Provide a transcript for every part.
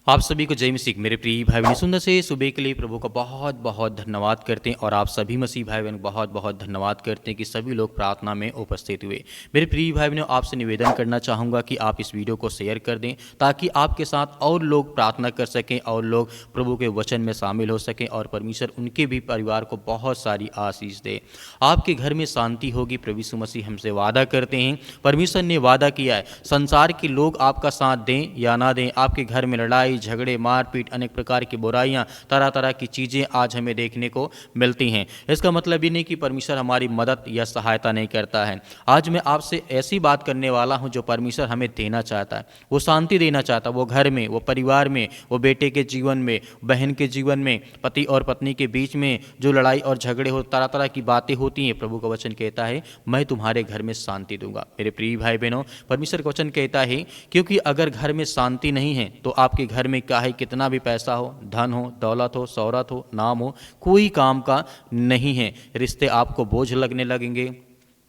आप सभी को जय मसीह। मेरे प्रिय भाई बहन, सुंदर से सुबह के लिए प्रभु का बहुत बहुत धन्यवाद करते हैं। और आप सभी मसीह भाई बहन बहुत बहुत धन्यवाद करते हैं कि सभी लोग प्रार्थना में उपस्थित हुए। मेरे प्रिय भाई बहनों, आपसे निवेदन करना चाहूँगा कि आप इस वीडियो को शेयर कर दें ताकि आपके साथ और लोग प्रार्थना कर सकें और लोग प्रभु के वचन में शामिल हो सकें और परमेश्वर उनके भी परिवार को बहुत सारी आशीष दे। आपके घर में शांति होगी, प्रभु यीशु मसीह हमसे वादा करते हैं। परमेश्वर ने वादा किया है, संसार के लोग आपका साथ दें या ना दें, आपके घर में लड़ाई झगड़े मारपीट अनेक प्रकार की बुराइयां तरह तरह की चीज़ें आज हमें देखने को मिलती हैं। इसका मतलब ये नहीं कि परमेश्वर हमारी मदद या सहायता नहीं करता है। आज मैं आपसे ऐसी बात करने वाला हूं जो परमेश्वर हमें देना चाहता है। वो शांति देना चाहता है, वो घर में, वो परिवार में, वो बेटे के जीवन में, बहन के जीवन में, पति और पत्नी के बीच में जो लड़ाई और झगड़े हो, तरह तरह की बातें होती हैं। प्रभु का वचन कहता है, मैं तुम्हारे घर में शांति दूंगा। मेरे प्रिय भाई बहनों, परमेश्वर का वचन कहता है क्योंकि अगर घर में शांति नहीं है तो आपके घर में क्या है, कितना भी पैसा हो, धन हो, दौलत हो, शोहरत हो, नाम हो, कोई काम का नहीं है। रिश्ते आपको बोझ लगने लगेंगे।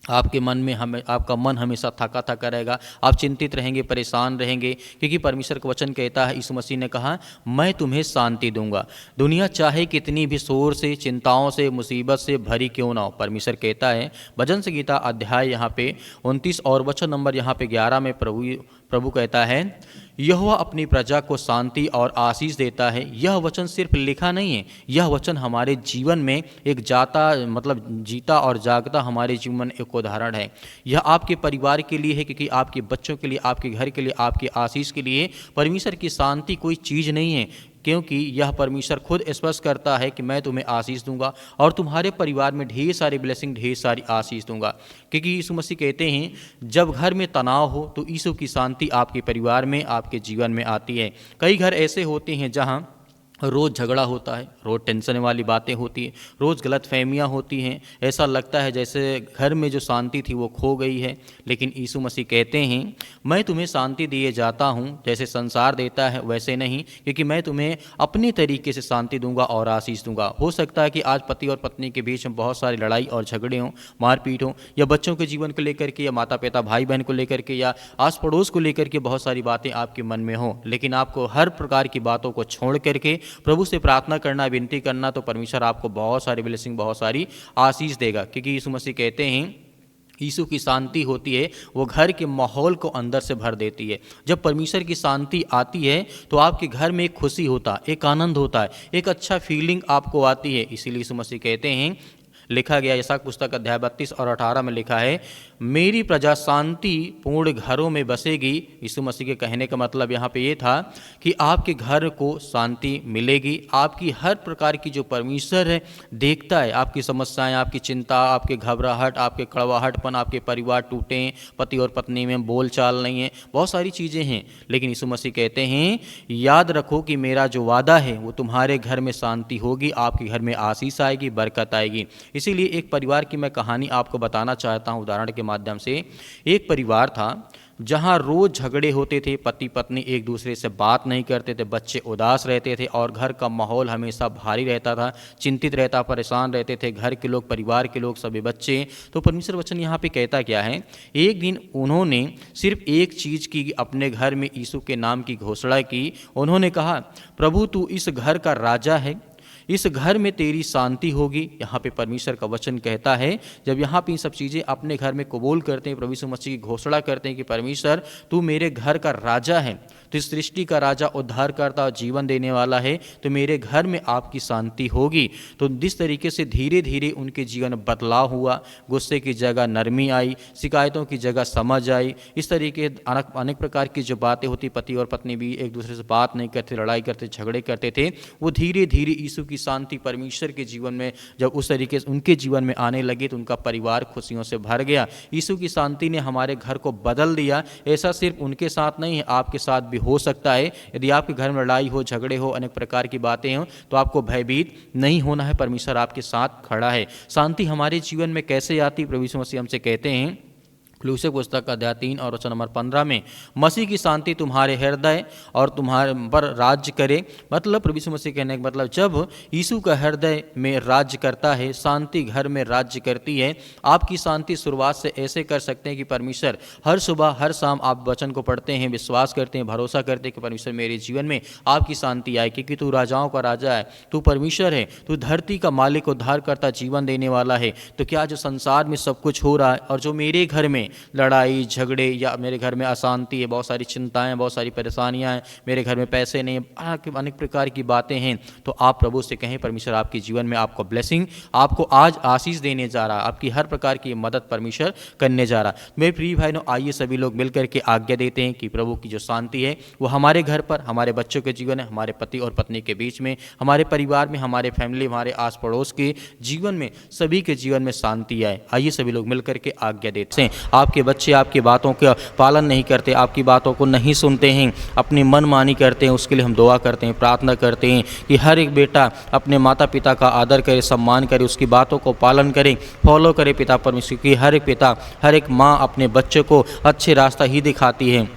आपके मन में आपका मन हमेशा थका थका रहेगा। आप चिंतित रहेंगे, परेशान रहेंगे, क्योंकि परमेश्वर का वचन कहता है, यीशु मसीह ने कहा, मैं तुम्हें शांति दूंगा। दुनिया चाहे कितनी भी शोर से, चिंताओं से, मुसीबत से भरी क्यों ना हो, परमेश्वर कहता है। भजन संगीता अध्याय यहाँ पे 29 और वचन नंबर यहाँ पे 11 में प्रभु कहता है, यहोवा अपनी प्रजा को शांति और आशीष देता है। यह वचन सिर्फ लिखा नहीं है, यह वचन हमारे जीवन में एक जीता और जागता हमारे जीवन में एक उदाहरण है। यह आपके परिवार के लिए है, क्योंकि आपके बच्चों के लिए, आपके घर के लिए, आपके आशीष के लिए परमेश्वर की शांति कोई चीज़ नहीं है, क्योंकि यह परमेश्वर खुद स्पष्ट करता है कि मैं तुम्हें आशीष दूंगा और तुम्हारे परिवार में ढेर सारी ब्लेसिंग, ढेर सारी आशीष दूंगा। क्योंकि यीशु मसीह कहते हैं, जब घर में तनाव हो तो यीशु की शांति आपके परिवार में, आपके जीवन में आती है। कई घर ऐसे होते हैं जहां रोज़ झगड़ा होता है, रोज़ टेंशन वाली बातें होती हैं, रोज़ गलत फहमियाँ होती हैं। ऐसा लगता है जैसे घर में जो शांति थी वो खो गई है। लेकिन यीशु मसीह कहते हैं, मैं तुम्हें शांति दिए जाता हूँ, जैसे संसार देता है वैसे नहीं, क्योंकि मैं तुम्हें अपने तरीके से शांति दूंगा और आशीष दूंगा। हो सकता है कि आज पति और पत्नी के बीच में बहुत सारी लड़ाई और झगड़े हों, मारपीट हों, या बच्चों के जीवन को लेकर के, या माता पिता भाई बहन को लेकर के, या आस पड़ोस को लेकर के बहुत सारी बातें आपके मन में हों। लेकिन आपको हर प्रकार की बातों को छोड़ करके प्रभु से प्रार्थना करना, विनती करना, तो परमेश्वर आपको बहुत सारी ब्लेसिंग, बहुत सारी आशीष देगा। क्योंकि यीशु मसीह कहते हैं, यीशु की शांति होती है वो घर के माहौल को अंदर से भर देती है। जब परमेश्वर की शांति आती है तो आपके घर में एक खुशी होता है, एक आनंद होता है, एक अच्छा फीलिंग आपको आती है। इसीलिए यीशु मसीह कहते हैं, लिखा गया यशायाह पुस्तक अध्याय 32 और 18 में लिखा है, मेरी प्रजा शांति पूर्ण घरों में बसेगी। यीशु मसीह के कहने का मतलब यहाँ पे ये था कि आपके घर को शांति मिलेगी। आपकी हर प्रकार की जो परमेश्वर है देखता है, आपकी समस्याएं, आपकी चिंता, आपके घबराहट, आपके कड़वाहटपन, आपके परिवार टूटे हैं, पति और पत्नी में बोलचाल नहीं है, बहुत सारी चीज़ें हैं। लेकिन यीशु मसीह कहते हैं, याद रखो कि मेरा जो वादा है वो तुम्हारे घर में शांति होगी, आपके घर में आशीष आएगी, बरकत आएगी। इसीलिए एक परिवार की मैं कहानी आपको बताना चाहता हूँ उदाहरण के माध्यम से। एक परिवार था जहाँ रोज झगड़े होते थे, पति पत्नी एक दूसरे से बात नहीं करते थे, बच्चे उदास रहते थे और घर का माहौल हमेशा भारी रहता था, चिंतित रहता, परेशान रहते थे घर के लोग, परिवार के लोग, सभी बच्चे। तो परमेश्वर वचन यहाँ पे कहता क्या है, एक दिन उन्होंने सिर्फ एक चीज़ की, अपने घर में यीशु के नाम की घोषणा की। उन्होंने कहा, प्रभु तू इस घर का राजा है, इस घर में तेरी शांति होगी। यहाँ पे परमेश्वर का वचन कहता है, जब यहाँ पे इन सब चीज़ें अपने घर में कबूल करते हैं, प्रभु यीशु मसीह की घोषणा करते हैं कि परमेश्वर तू मेरे घर का राजा है, तो इस सृष्टि का राजा, उद्धार करता और जीवन देने वाला है, तो मेरे घर में आपकी शांति होगी। तो जिस तरीके से धीरे धीरे उनके जीवन में बदलाव हुआ, गुस्से की जगह नरमी आई, शिकायतों की जगह समझ आई, इस तरीके अनेक प्रकार की जो बातें होती, पति और पत्नी भी एक दूसरे से बात नहीं करते, लड़ाई करते, झगड़े करते थे, वो धीरे धीरे यीशु की शांति परमेश्वर के जीवन में जब उस तरीके से उनके जीवन में आने लगी तो उनका परिवार खुशियों से भर गया। यीशु की शांति ने हमारे घर को बदल दिया। ऐसा सिर्फ उनके साथ नहीं है, आपके साथ भी हो सकता है। यदि आपके घर में लड़ाई हो, झगड़े हो, अनेक प्रकार की बातें हों, तो आपको भयभीत नहीं होना है, परमेश्वर आपके साथ खड़ा है। शांति हमारे जीवन में कैसे आती, प्रभु यीशु मसीह हमसे कहते हैं, कुलूसे पुस्तक का अध्याय 3 और वचन नंबर 15 में मसीह की शांति तुम्हारे हृदय और तुम्हारे पर राज्य करे। मतलब प्रभु यीशु मसीह कहने का मतलब जब यीशु का हृदय में राज्य करता है, शांति घर में राज्य करती है। आपकी शांति शुरुआत से ऐसे कर सकते हैं कि परमेश्वर हर सुबह हर शाम आप वचन को पढ़ते हैं, विश्वास करते हैं, भरोसा करते हैं कि परमेश्वर मेरे जीवन में आपकी शांति आए, क्योंकि तू राजाओं का राजा है, तू परमेश्वर है, तू धरती का मालिक, उद्धारकर्ता, जीवन देने वाला है। तो क्या जो संसार में सब कुछ हो रहा है और जो मेरे घर में लड़ाई झगड़े या मेरे घर में अशांति है, बहुत सारी चिंताएं, बहुत सारी परेशानियां हैं, मेरे घर में पैसे नहीं है, अनेक प्रकार की बातें हैं, तो आप प्रभु से कहें परमेश्वर आपके जीवन में आपको ब्लेसिंग, आपको आज आशीष देने जा रहा है, आपकी हर प्रकार की मदद परमेश्वर करने जा रहा है। मेरे प्रिय भाई, आइए सभी लोग मिलकर के आज्ञा देते हैं कि प्रभु की जो शांति है वो हमारे घर पर, हमारे बच्चों के जीवन है, हमारे पति और पत्नी के बीच में, हमारे परिवार में, हमारे फैमिली, हमारे आस पड़ोस के जीवन में, सभी के जीवन में शांति आए। आइए सभी लोग मिलकर के आज्ञा देते हैं। आपके बच्चे आपकी बातों का पालन नहीं करते, आपकी बातों को नहीं सुनते हैं, अपनी मनमानी करते हैं, उसके लिए हम दुआ करते हैं, प्रार्थना करते हैं कि हर एक बेटा अपने माता पिता का आदर करे, सम्मान करे, उसकी बातों को पालन करे, फॉलो करे पिता परमेश्वर की। हर एक पिता, हर एक माँ अपने बच्चों को अच्छे रास्ता ही दिखाती है।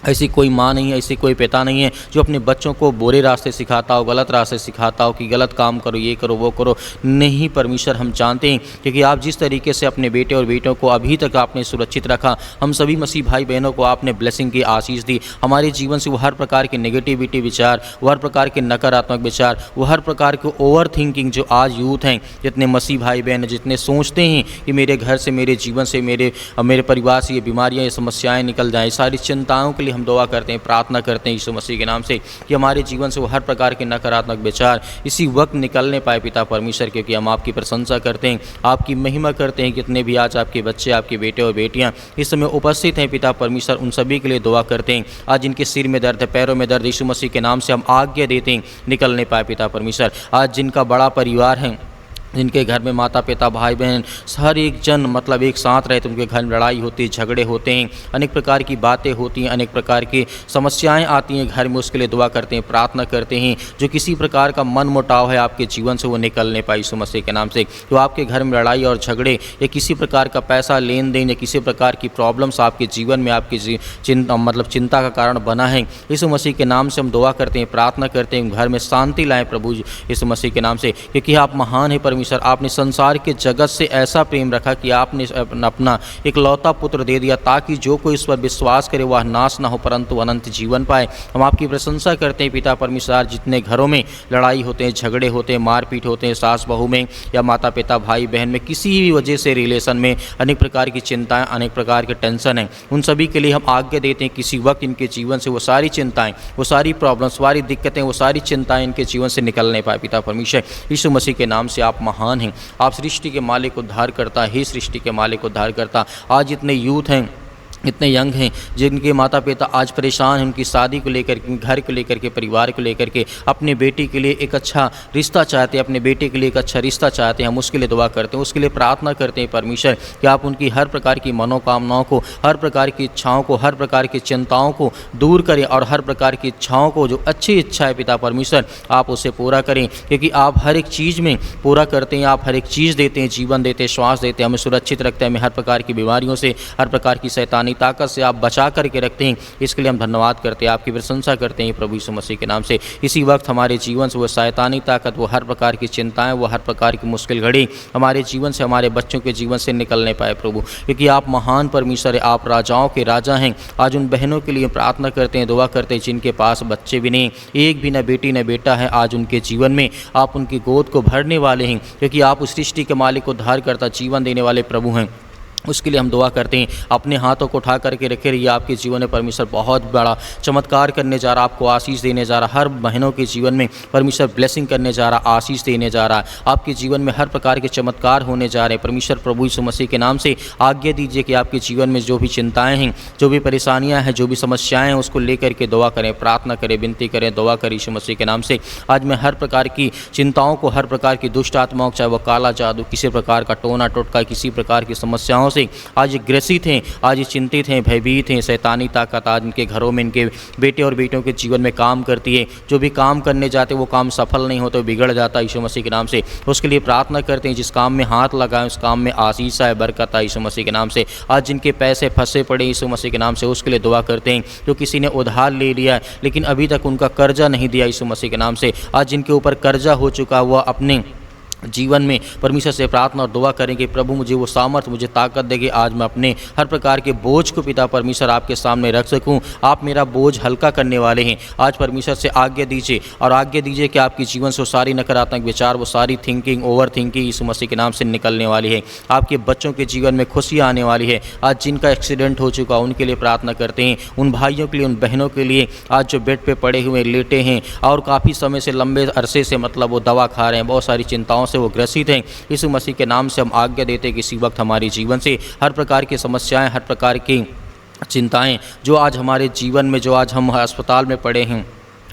ऐसी कोई माँ नहीं है, ऐसी कोई पिता नहीं है जो अपने बच्चों को बुरे रास्ते सिखाता हो, गलत रास्ते सिखाता हो कि गलत काम करो, ये करो, वो करो। नहीं परमेश्वर, हम जानते हैं क्योंकि आप जिस तरीके से अपने बेटे और बेटों को अभी तक आपने सुरक्षित रखा, हम सभी मसीह भाई बहनों को आपने ब्लेसिंग की आशीष दी। हमारे जीवन से वो हर प्रकार के नेगेटिविटी विचार, वो हर प्रकार के नकारात्मक विचार, वो हर प्रकार के ओवर थिंकिंग जो आज यूथ हैं, जितने मसीह भाई बहन जितने सोचते हैं कि मेरे घर से, मेरे जीवन से, मेरे परिवार से ये बीमारियाँ, ये समस्याएँ निकल जाएँ, सारी चिंताओं के लिए हम दुआ करते हैं, प्रार्थना करते हैं यीशु मसीह के नाम से कि हमारे जीवन से वो हर प्रकार के नकारात्मक विचार इसी वक्त निकलने पाए पिता परमेश्वर, क्योंकि हम आपकी प्रशंसा करते हैं, आपकी महिमा करते हैं। कितने भी आज आपके बच्चे, आपके बेटे और बेटियां इस समय उपस्थित हैं पिता परमेश्वर, उन सभी के लिए दुआ करते हैं। आज जिनके सिर में दर्द है, पैरों में दर्द, यीशु मसीह के नाम से हम आज्ञा देते हैं निकलने पाए पिता परमेश्वर। आज जिनका बड़ा परिवार है, जिनके घर में माता पिता भाई बहन हर एक जन मतलब एक साथ रहते, उनके घर में लड़ाई होती है, झगड़े होते हैं, अनेक प्रकार की बातें होती हैं, अनेक प्रकार की समस्याएं आती हैं घर में, उसके लिए दुआ करते हैं, प्रार्थना करते हैं। जो किसी प्रकार का मन मुटाव है आपके जीवन से वो निकलने पाए यीशु मसीह के नाम से। तो आपके घर में लड़ाई और झगड़े या किसी प्रकार का पैसा लेन देन या किसी प्रकार की प्रॉब्लम्स आपके जीवन में आपकी चिंता का कारण बना है, यीशु मसीह के नाम से हम दुआ करते हैं, प्रार्थना करते हैं, घर में शांति लाएं प्रभु यीशु मसीह के नाम से, क्योंकि आप महान है परमेश्वर। आपने संसार के जगत से ऐसा प्रेम रखा कि आपने अपना एक लौता पुत्र दे दिया ताकि जो कोई इस पर विश्वास करे वह नाश ना हो परंतु अनंत जीवन पाए। हम आपकी प्रशंसा करते हैं पिता परमेश्वर। जितने घरों में लड़ाई होते हैं, झगड़े होते हैं, मारपीट होते हैं, सास बहू में या माता पिता भाई बहन में, किसी भी वजह से रिलेशन में अनेक प्रकार की चिंताएं, अनेक प्रकार के टेंशन हैं, उन सभी के लिए हम आज्ञा देते हैं किसी वक्त इनके जीवन से वो सारी चिंताएं, वो सारी प्रॉब्लम्स, सारी दिक्कतें, वो सारी चिंताएं इनके जीवन से निकलने पाए पिता परमेश्वर। यीशु मसीह के नाम से आप महान हैं, आप सृष्टि के मालिक उद्धार करता, हे सृष्टि के मालिक उद्धार करता। आज जितने यूथ हैं, इतने यंग हैं जिनके माता पिता आज परेशान हैं, उनकी शादी को लेकर के, घर को लेकर के, परिवार को लेकर के, अपने बेटी के लिए एक अच्छा रिश्ता चाहते हैं, अपने बेटे के लिए एक अच्छा रिश्ता चाहते हैं, हम उसके लिए दुआ करते हैं, उसके लिए प्रार्थना करते हैं परमेश्वर कि आप उनकी हर प्रकार की मनोकामनाओं को, हर प्रकार की इच्छाओं को, हर प्रकार की चिंताओं को दूर करें और हर प्रकार की इच्छाओं को, जो अच्छी इच्छा है पिता परमेश्वर, आप उसे पूरा करें, क्योंकि आप हर एक चीज़ में पूरा करते हैं, आप हर एक चीज़ देते हैं, जीवन देते हैं, श्वास देते हैं, हमें सुरक्षित रखते हैं, हमें हर प्रकार की बीमारियों से, हर प्रकार की शैतानी ताकत से आप बचा करके रखते हैं। इसके लिए हम धन्यवाद करते हैं, आपकी प्रशंसा करते हैं प्रभु यीशु मसीह के नाम से। इसी वक्त हमारे जीवन से वो शैतानी ताकत, वो हर प्रकार की चिंताएं, वो हर प्रकार की मुश्किल घड़ी हमारे जीवन से, हमारे बच्चों के जीवन से निकलने पाए प्रभु, क्योंकि आप महान परमेश्वर है, आप राजाओं के राजा हैं। आज उन बहनों के लिए प्रार्थना करते हैं, दुआ करते हैं जिनके पास बच्चे भी नहीं, एक भी न बेटी न बेटा है, आज उनके जीवन में आप उनकी गोद को भरने वाले हैं, क्योंकि आप उस सृष्टि के मालिक, उद्धार करता, जीवन देने वाले प्रभु हैं। उसके लिए हम दुआ करते हैं, अपने हाथों को उठा करके रखे रहिए। आपके जीवन में परमेश्वर बहुत बड़ा चमत्कार करने जा रहा, आपको आशीष देने जा रहा, हर बहनों के जीवन में परमेश्वर ब्लेसिंग करने जा रहा, आशीष देने जा रहा है। आपके जीवन में हर प्रकार के चमत्कार होने जा रहे हैं। परमेश्वर प्रभु यीशु मसीह के नाम से आज्ञा दीजिए कि आपके जीवन में जो भी चिंताएँ हैं, जो भी परेशानियाँ हैं, जो भी समस्याएँ हैं, उसको लेकर के दुआ करें, प्रार्थना करें, विनती करें, दुआ करें यीशु मसीह के नाम से। आज मैं हर प्रकार की चिंताओं को, हर प्रकार की दुष्ट आत्माओं, चाहे वो काला जादू, किसी प्रकार का टोना टोटका, किसी प्रकार की समस्याओं से आज ये ग्रसित हैं, आज ये चिंतित हैं, भयभीत हैं। शैतानी ताकत आज इनके घरों में, इनके बेटे और बेटियों के जीवन में काम करती है। जो भी काम करने जाते वो काम सफल नहीं होता, बिगड़ जाता है यीशु मसीह के नाम से। उसके लिए प्रार्थना करते हैं, जिस काम में हाथ लगाएं उस काम में आशीष आए, बरकत आए यीशु मसीह के नाम से। आज जिनके पैसे फंसे पड़े यीशु मसीह के नाम से, उसके लिए दुआ करते हैं। जो किसी ने उधार ले लिया है लेकिन अभी तक उनका कर्जा नहीं दिया यीशु मसीह के नाम से, आज जिनके ऊपर कर्जा हो चुका हुआ अपने जीवन में परमेश्वर से प्रार्थना और दुआ करें कि प्रभु मुझे वो सामर्थ, मुझे ताकत देगी, आज मैं अपने हर प्रकार के बोझ को पिता परमेश्वर आपके सामने रख सकूं। आप मेरा बोझ हल्का करने वाले हैं। आज परमेश्वर से आज्ञा दीजिए और आज्ञा दीजिए कि आपके जीवन से वो सारी नकारात्मक विचार, वो सारी थिंकिंग, ओवर थिंकिंग यीशु मसीह के नाम से निकलने वाली है। आपके बच्चों के जीवन में खुशियाँ आने वाली है। आज जिनका एक्सीडेंट हो चुका उनके लिए प्रार्थना करते हैं, उन भाइयों के लिए, उन बहनों के लिए आज जो बेड पे पड़े हुए लेटे हैं और काफ़ी समय से, लंबे अरसे से मतलब वो दवा खा रहे हैं, बहुत सारी चिंताओं से वो ग्रसित हैं। यीशु मसीह के नाम से हम आज्ञा देते हैं कि इसी वक्त हमारे जीवन से हर प्रकार की समस्याएं, हर प्रकार की चिंताएं जो आज हमारे जीवन में, जो आज हम अस्पताल में पड़े हैं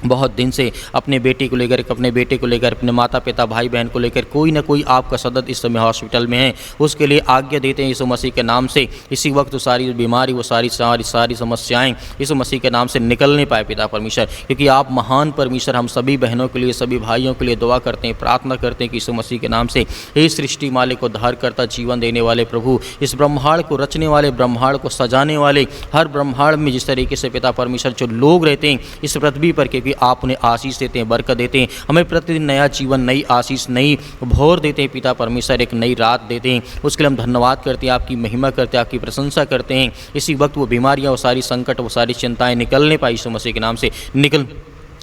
बहुत दिन से, अपने बेटी को लेकर, अपने बेटे को लेकर, अपने माता पिता भाई बहन को लेकर, कोई ना कोई आपका सदस्य इस समय हॉस्पिटल में है, उसके लिए आज्ञा देते हैं यीशु मसीह के नाम से। इसी वक्त वो सारी बीमारी, वो सारी समस्याएं यीशु मसीह के नाम से निकल नहीं पाए पिता परमेश्वर, क्योंकि आप महान परमेश्वर। हम सभी बहनों के लिए, सभी भाइयों के लिए दुआ करते हैं, प्रार्थना करते हैं कि यीशु मसीह के नाम से हे सृष्टि मालिक को धार करता, जीवन देने वाले प्रभु, इस ब्रह्मांड को रचने वाले, ब्रह्मांड को सजाने वाले, हर ब्रह्मांड में जिस तरीके से पिता परमेश्वर जो लोग रहते हैं इस पृथ्वी पर, क्योंकि आप उन्हें आशीष देते हैं, बरकत देते हैं, हमें प्रतिदिन नया जीवन, नई आशीष, नई भोर देते हैं पिता परमेश्वर, एक नई रात देते हैं। उसके लिए हम धन्यवाद करते हैं, आपकी महिमा करते हैं, आपकी प्रशंसा करते हैं। इसी वक्त वो बीमारियां, वो सारी संकट, वो सारी चिंताएं निकलने पाई यीशु मसीह के नाम से निकल।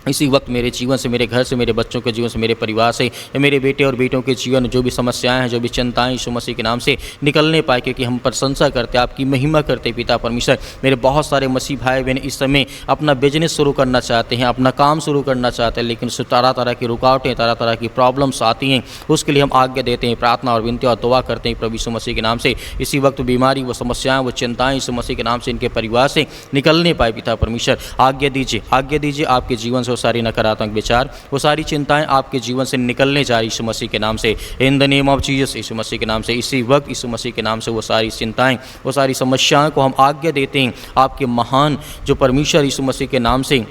इसी वक्त मेरे जीवन से, मेरे घर से, मेरे बच्चों के जीवन से, मेरे परिवार से, या मेरे बेटे और बेटों के जीवन में जो भी समस्याएं हैं, जो भी चिंताएं यीशु मसीह के नाम से निकलने पाए, क्योंकि हम प्रशंसा करते हैं, आपकी महिमा करते हैं पिता परमेश्वर। मेरे बहुत सारे मसीह भाई बहन इस समय अपना बिजनेस शुरू करना चाहते हैं, अपना काम शुरू करना चाहते हैं, लेकिन तरह तरह की रुकावटें, तरह तरह की प्रॉब्लम्स आती हैं। उसके लिए हम आज्ञा देते हैं, प्रार्थना और विनती और दुआ करते हैं प्रभु यीशु मसीह के नाम से। इसी वक्त बीमारी, वो समस्याएं, वो चिंताएं यीशु मसीह के नाम से इनके परिवार से निकलने पाए पिता परमेश्वर। आज्ञा दीजिए, आज्ञा दीजिए, आपके जीवन से वो सारी नकारात्मक विचार, वो सारी चिंताएं आपके जीवन से निकलने जा रही यीशु मसीह के नाम से, in the name of Jesus, Yeshu मसीह के नाम से। इसी वक्त यीशु मसीह के नाम से वो सारी चिंताएं, वो सारी समस्याओं को हम आज्ञा देते हैं आपके महान जो परमेश्वर यीशु मसीह के नाम से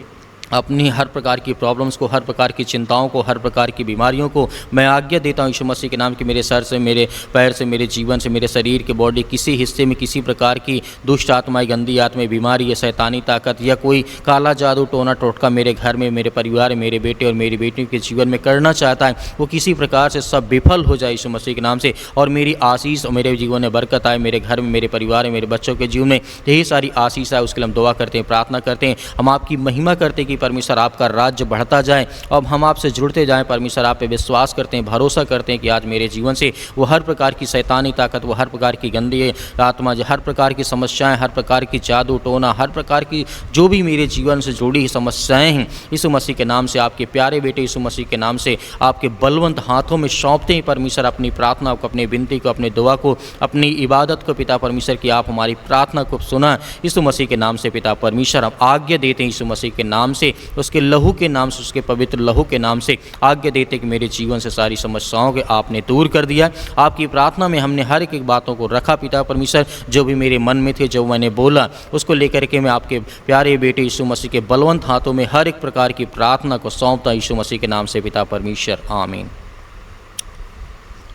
अपनी हर प्रकार की प्रॉब्लम्स को, हर प्रकार की चिंताओं को, हर प्रकार की बीमारियों को मैं आज्ञा देता हूँ यीशु मसीह के नाम कि मेरे सर से, मेरे पैर से, मेरे जीवन से, मेरे शरीर के बॉडी किसी हिस्से में किसी प्रकार की दुष्ट आत्माएं, गंदी आत्माएं, बीमारी या शैतानी ताकत या कोई काला जादू, टोना टोटका मेरे घर में, मेरे परिवार, मेरे बेटे और मेरी बेटियों के जीवन में करना चाहता है, वो किसी प्रकार से सब विफल हो जाए यीशु मसीह के नाम से। और मेरी आशीष और मेरे जीवन में बरकत आए, मेरे घर में, मेरे परिवार में, मेरे बच्चों के जीवन में यही सारी आशीष आए। उसके लिए हम दुआ करते हैं, प्रार्थना करते हैं, हम आपकी महिमा करते हैं कि परमेश्वर आपका राज्य बढ़ता जाए। अब हम आपसे जुड़ते जाएं परमेश्वर, आप पे विश्वास करते हैं, भरोसा करते हैं कि आज मेरे जीवन से वो हर प्रकार की शैतानी ताकत, वो हर प्रकार की गंदी आत्मा, हर प्रकार की समस्याएं, हर प्रकार की जादू टोना, हर प्रकार की जो भी मेरे जीवन से जुड़ी समस्याएं हैं यीशु मसीह के नाम से, आपके प्यारे बेटे यीशु मसीह के नाम से आपके बलवंत हाथों में सौंपते हैं परमेश्वर। अपनी प्रार्थना को, अपनी विनती को, अपनी दुआ को, अपनी इबादत को पिता परमेश्वर की आप हमारी प्रार्थना को सुना यीशु मसीह के नाम से पिता परमेश्वर। हम आज्ञा देते हैं यीशु मसीह के नाम से, उसके लहू के नाम से, उसके पवित्र लहू के नाम से आज्ञा देते कि मेरे जीवन से सारी समस्याओं के आपने दूर कर दिया। आपकी प्रार्थना में हमने हर एक बातों को रखा पिता परमेश्वर, जो भी मेरे मन में थे, जो मैंने बोला उसको लेकर के मैं आपके प्यारे बेटे यीशु मसीह के बलवंत हाथों में हर एक प्रकार की प्रार्थना को सौंपता यीशु मसीह के नाम से पिता परमेश्वर, आमीन।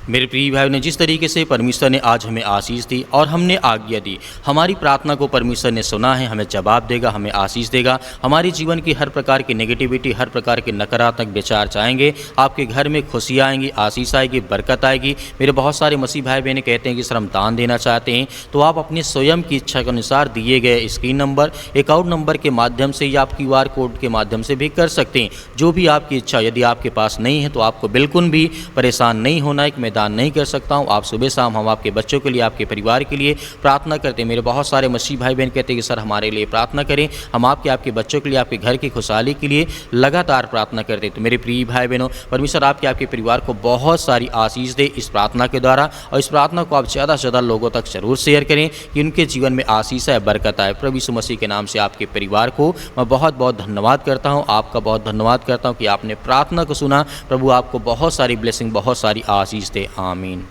मेरे प्रिय भाई ने जिस तरीके से परमेश्वर ने आज हमें आशीष दी और हमने आज्ञा दी, हमारी प्रार्थना को परमेश्वर ने सुना है, हमें जवाब देगा, हमें आशीष देगा। हमारे जीवन की हर प्रकार की नेगेटिविटी, हर प्रकार के नकारात्मक विचार जाएंगे, आपके घर में खुशियाँ आएंगी, आशीष आएगी, बरकत आएगी। मेरे बहुत सारे मसीह भाई बहन कहते हैं कि सर हम दान देना चाहते हैं, तो आप अपने स्वयं की इच्छा के अनुसार दिए गए स्क्रीन नंबर, अकाउंट नंबर के माध्यम से या आप QR कोड के माध्यम से भी कर सकते हैं, जो भी आपकी इच्छा। यदि आपके पास नहीं है तो आपको बिल्कुल भी परेशान नहीं होना है कि मैं दान नहीं कर सकता हूं। आप सुबह शाम हम आपके बच्चों के लिए, आपके परिवार के लिए प्रार्थना करते हैं। मेरे बहुत सारे मसीह भाई बहन कहते हैं कि सर हमारे लिए प्रार्थना करें, हम आपके बच्चों के लिए, आपके घर की खुशहाली के लिए लगातार प्रार्थना करते हैं। तो मेरे प्रिय भाई बहनों, परमेश्वर आपके परिवार को बहुत सारी आशीष दे इस प्रार्थना के द्वारा, और इस प्रार्थना को आप ज़्यादा से ज़्यादा लोगों तक जरूर शेयर करें कि उनके जीवन में आशीष है, बरकत आए। प्रभु यीशु मसीह के नाम से आपके परिवार को मैं बहुत बहुत धन्यवाद करता हूँ, आपका बहुत धन्यवाद करता हूँ कि आपने प्रार्थना को सुना। प्रभु आपको बहुत सारी ब्लेसिंग, बहुत सारी आशीष दे, आमीन।